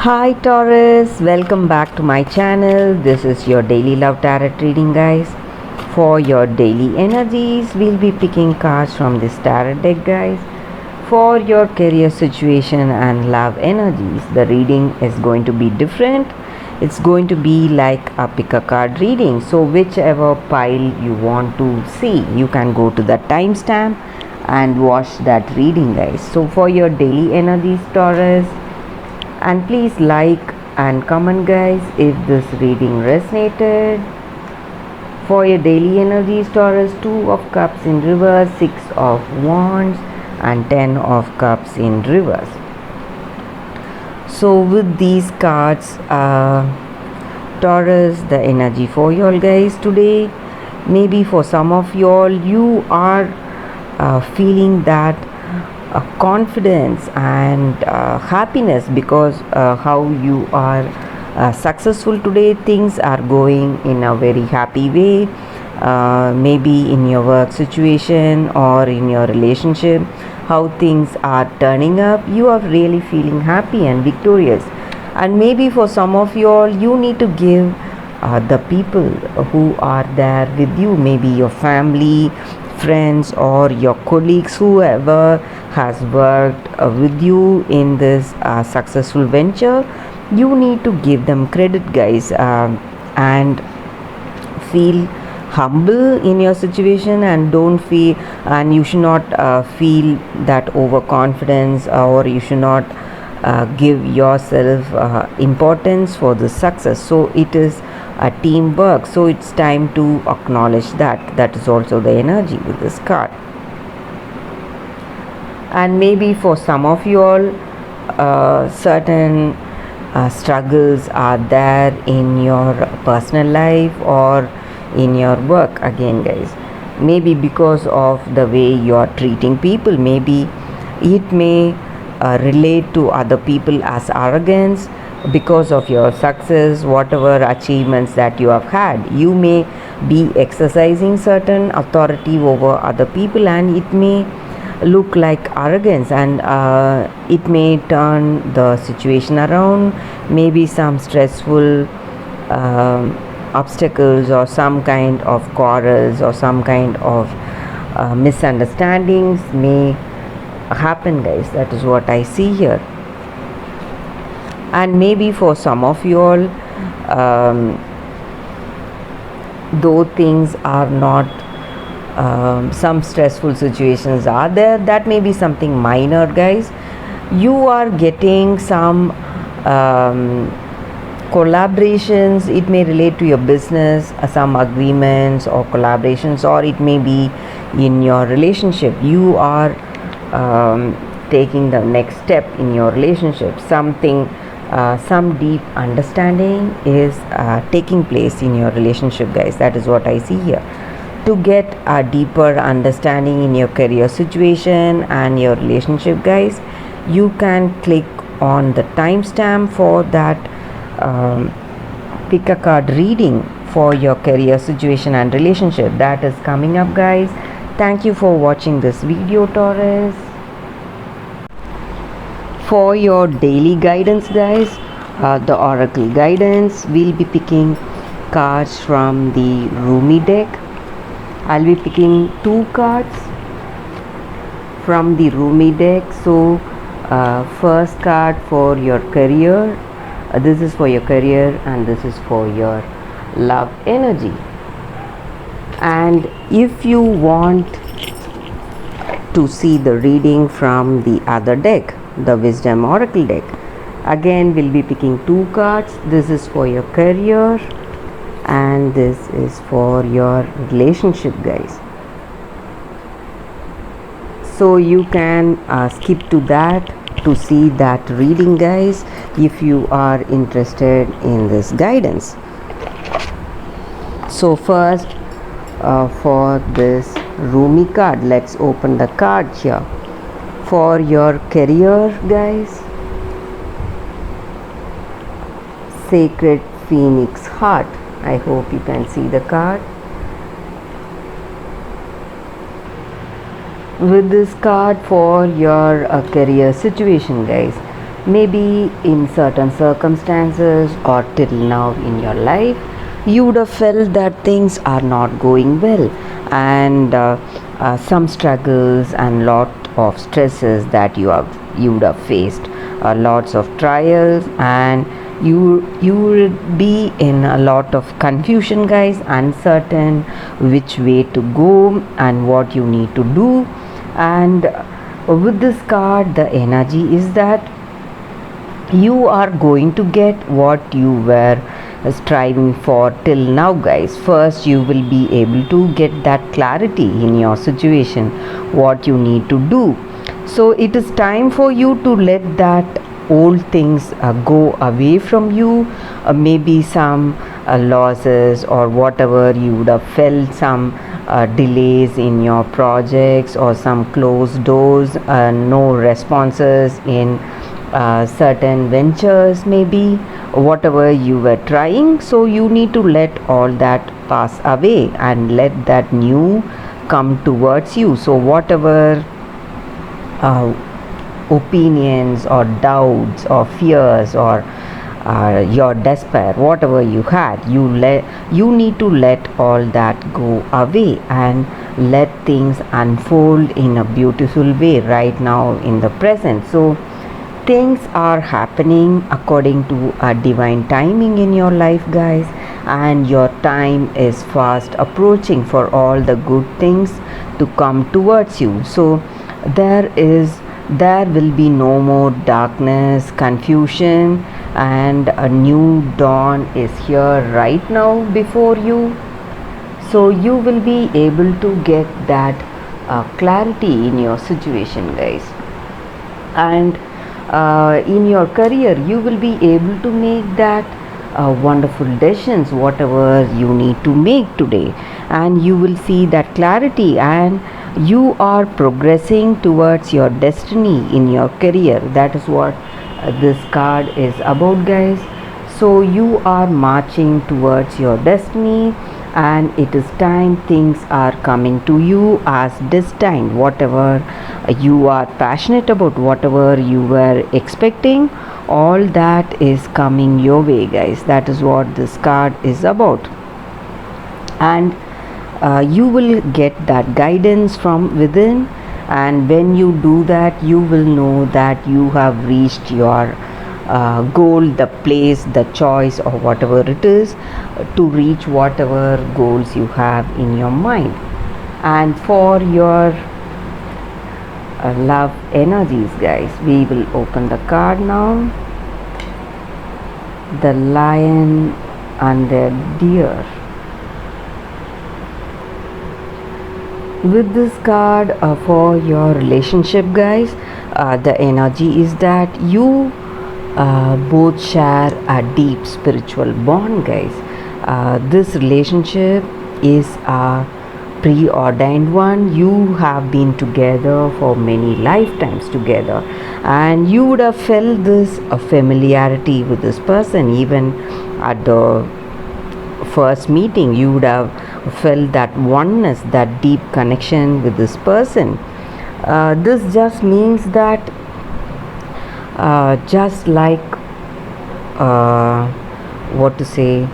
Hi Taurus, welcome back to my channel. This is your daily love tarot reading, guys. For your daily energies, we'll be picking cards from this tarot deck, guys. For your career situation and love energies, the reading is going to be different. It's going to be like a pick a card reading. So whichever pile you want to see, you can go to the timestamp and watch that reading, guys. So for your daily energies, Taurus, and please like and comment, guys, if this reading resonated. For your daily energies, Taurus, 2 of cups in reverse, 6 of wands and 10 of cups in reverse. So with these cards, Taurus, the energy for y'all, guys, today, maybe for some of y'all, you are feeling that confidence and happiness because how you are successful today. Things are going in a very happy way, maybe in your work situation or in your relationship, how things are turning up. You are really feeling happy and victorious. And maybe for some of you all, you need to give the people who are there with you, maybe your family, friends, or your colleagues, whoever has worked with you in this successful venture. You need to give them credit, guys, and feel humble in your situation, and don't feel, and you should not feel that overconfidence, or you should not give yourself importance for the success. So it is a teamwork, so it's time to acknowledge that is also the energy with this card. And maybe for some of you all, certain struggles are there in your personal life or in your work, again, guys, maybe because of the way you are treating people. Maybe it may relate to other people as arrogance. Because of your success, whatever achievements that you have had, you may be exercising certain authority over other people, and it may look like arrogance, and it may turn the situation around. Maybe some stressful obstacles, or some kind of quarrels, or some kind of misunderstandings may happen, guys. That is what I see here. And maybe for some of you all, though things are not, some stressful situations are there, that may be something minor, guys. You are getting some collaborations. It may relate to your business, some agreements or collaborations, or it may be in your relationship. You are taking the next step in your relationship. Something, some deep understanding is taking place in your relationship, guys. That is what I see here. To get a deeper understanding in your career situation and your relationship, guys, you can click on the timestamp for that pick a card reading for your career situation and relationship. That is coming up, guys. Thank you for watching this video, Taurus. For your daily guidance, guys, the oracle guidance, we'll be picking cards from the Rumi deck. I'll be picking 2 cards from the Rumi deck. So first card for your career, this is for your career, and this is for your love energy. And if you want to see the reading from the other deck, the Wisdom Oracle deck, again we'll be picking 2 cards. This is for your career, and this is for your relationship, guys. So you can skip to that to see that reading, guys, if you are interested in this guidance. So first, for this Rumi card, let's open the card here. For your career, guys, Sacred Phoenix Heart. I hope you can see the card. With this card for your career situation, guys, Maybe in certain circumstances or till now in your life, you would have felt that things are not going well, and some struggles and lot of stresses that you would have faced, lots of trials, and you would be in a lot of confusion, guys, uncertain which way to go and what you need to do. And with this card, the energy is that you are going to get what you were striving for till now, guys. First, you will be able to get that clarity in your situation, what you need to do. So it is time for you to let that old things go away from you. Maybe some losses or whatever, you would have felt some delays in your projects or some closed doors, no responses in certain ventures, maybe whatever you were trying. So you need to let all that pass away and let that new come towards you. So whatever opinions or doubts or fears or your despair, whatever you had, you need to let all that go away and let things unfold in a beautiful way right now in the present. So things are happening according to a divine timing in your life, guys, and your time is fast approaching for all the good things to come towards you. So there will be no more darkness, confusion, and a new dawn is here right now before you. So you will be able to get that clarity in your situation, guys. And in your career, you will be able to make that wonderful decisions, whatever you need to make today, and you will see that clarity, and you are progressing towards your destiny in your career. That is what this card is about, guys. So you are marching towards your destiny, and it is time things are coming to you as destined. Whatever you are passionate about, whatever you were expecting, all that is coming your way, guys. That is what this card is about. And you will get that guidance from within, and when you do that, you will know that you have reached your goal, the place, the choice, or whatever it is, to reach whatever goals you have in your mind. And for your love energies, guys, we will open the card now. The lion and the deer. With this card, for your relationship, guys, the energy is that you both share a deep spiritual bond, guys. This relationship is a preordained one. You have been together for many lifetimes together, and you would have felt this familiarity with this person. Even at the first meeting, you would have felt that oneness, that deep connection with this person. This just means that just like what to say,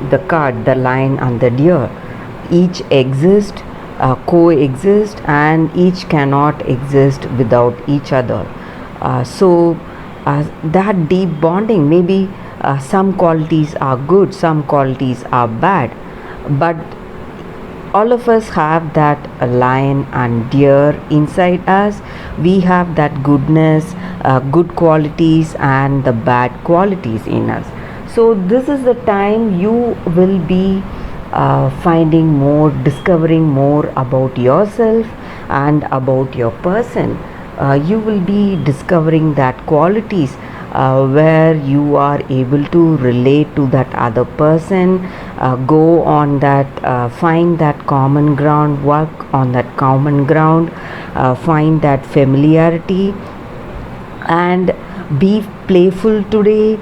the card, the lion and the deer, each exist, coexist, and each cannot exist without each other. So that deep bonding, maybe some qualities are good, some qualities are bad, but all of us have that lion and deer inside us. We have that goodness, good qualities, and the bad qualities in us. So this is the time you will be finding more, discovering more about yourself and about your person. You will be discovering that qualities where you are able to relate to that other person, go on that, find that common ground, work on that common ground, find that familiarity, and be playful today.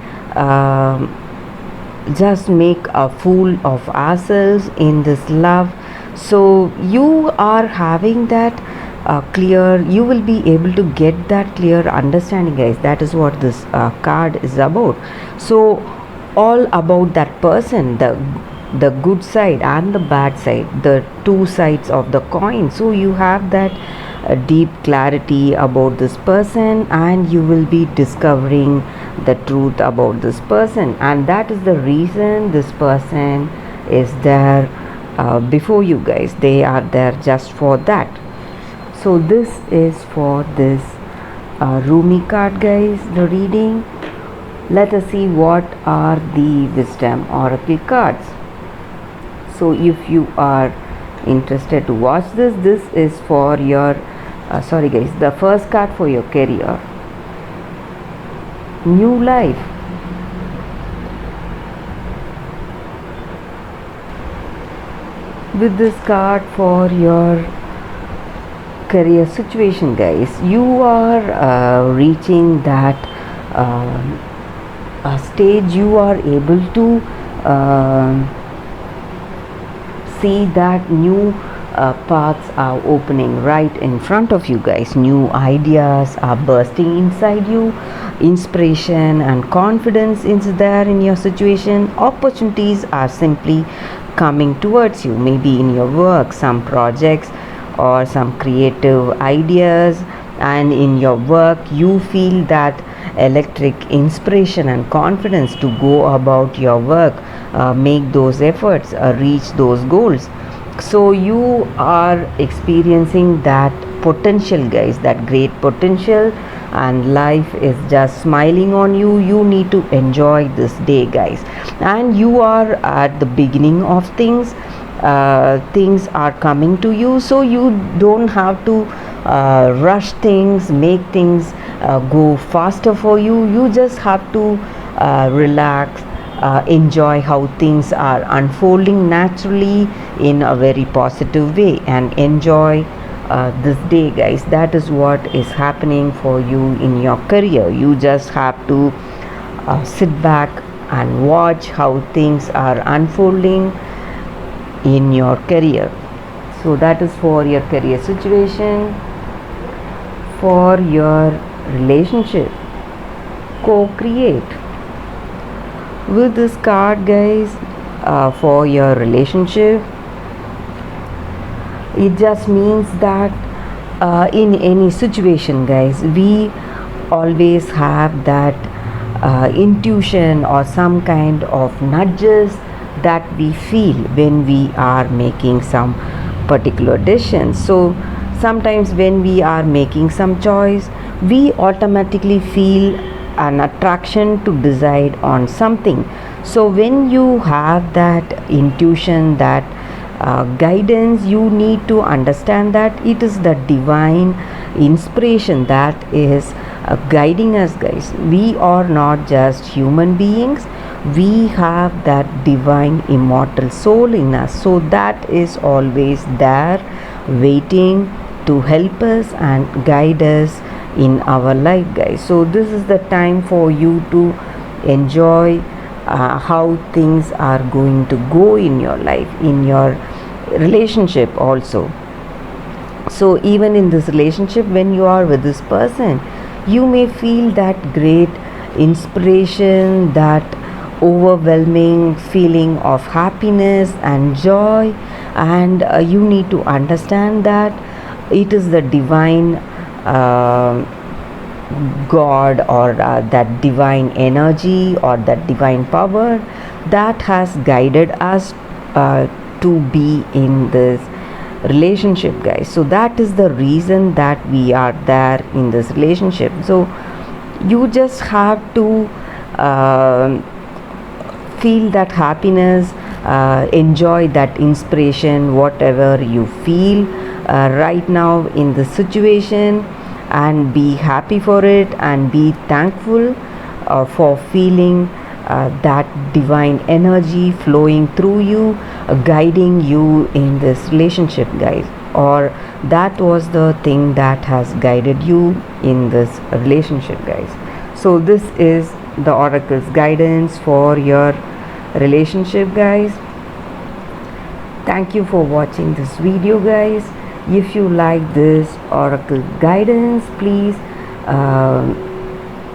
Just make a fool of ourselves in this love. So you are having that clear, you will be able to get that clear understanding, guys. That is what this card is about. So all about that person, the good side and the bad side, the two sides of the coin. So you have that deep clarity about this person, and you will be discovering the truth about this person, and that is the reason this person is there before you, guys. They are there just for that. So this is for this Rumi card, guys, the reading. Let us see what are the wisdom oracle cards. So if you are interested to watch this is for your sorry guys, the first card for your career, new life. With this card for your career situation, guys, you are reaching that stage. You are able to see that new paths are opening right in front of you, guys. New ideas are bursting inside you. Inspiration and confidence is there in your situation. Opportunities are simply coming towards you, maybe in your work, some projects or some creative ideas. And in your work you feel that electric inspiration and confidence to go about your work, make those efforts, reach those goals. So you are experiencing that potential, guys, that great potential, and life is just smiling on you. You need to enjoy this day, guys, and you are at the beginning of things. Things are coming to you, so you don't have to rush things, make things go faster for you. You just have to relax, enjoy how things are unfolding naturally in a very positive way, and enjoy this day, guys. That is what is happening for you in your career. You just have to sit back and watch how things are unfolding in your career. So that is for your career situation. For your relationship, co-create. With this card, guys, for your relationship, it just means that in any situation, guys, we always have that intuition or some kind of nudges that we feel when we are making some particular decisions. So sometimes when we are making some choice, we automatically feel an attraction to decide on something. So when you have that intuition, that guidance, you need to understand that it is the divine inspiration that is guiding us, guys. We are not just human beings, we have that divine immortal soul in us, so that is always there waiting to help us and guide us in our life, guys. So this is the time for you to enjoy how things are going to go in your life, in your relationship also. So even in this relationship, when you are with this person, you may feel that great inspiration, that overwhelming feeling of happiness and joy, and you need to understand that it is the divine God, or that divine energy, or that divine power that has guided us to be in this relationship, guys. So that is the reason that we are there in this relationship. So you just have to feel that happiness, enjoy that inspiration, whatever you feel right now in the situation, and be happy for it, and be thankful for feeling that divine energy flowing through you, guiding you in this relationship, guys, or that was the thing that has guided you in this relationship, guys. So this is the oracle's guidance for your relationship, guys. Thank you for watching this video, guys. If you like this oracle guidance, please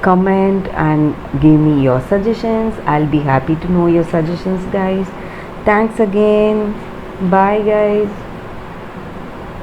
comment and give me your suggestions. I'll be happy to know your suggestions, guys. Thanks again. Bye, guys.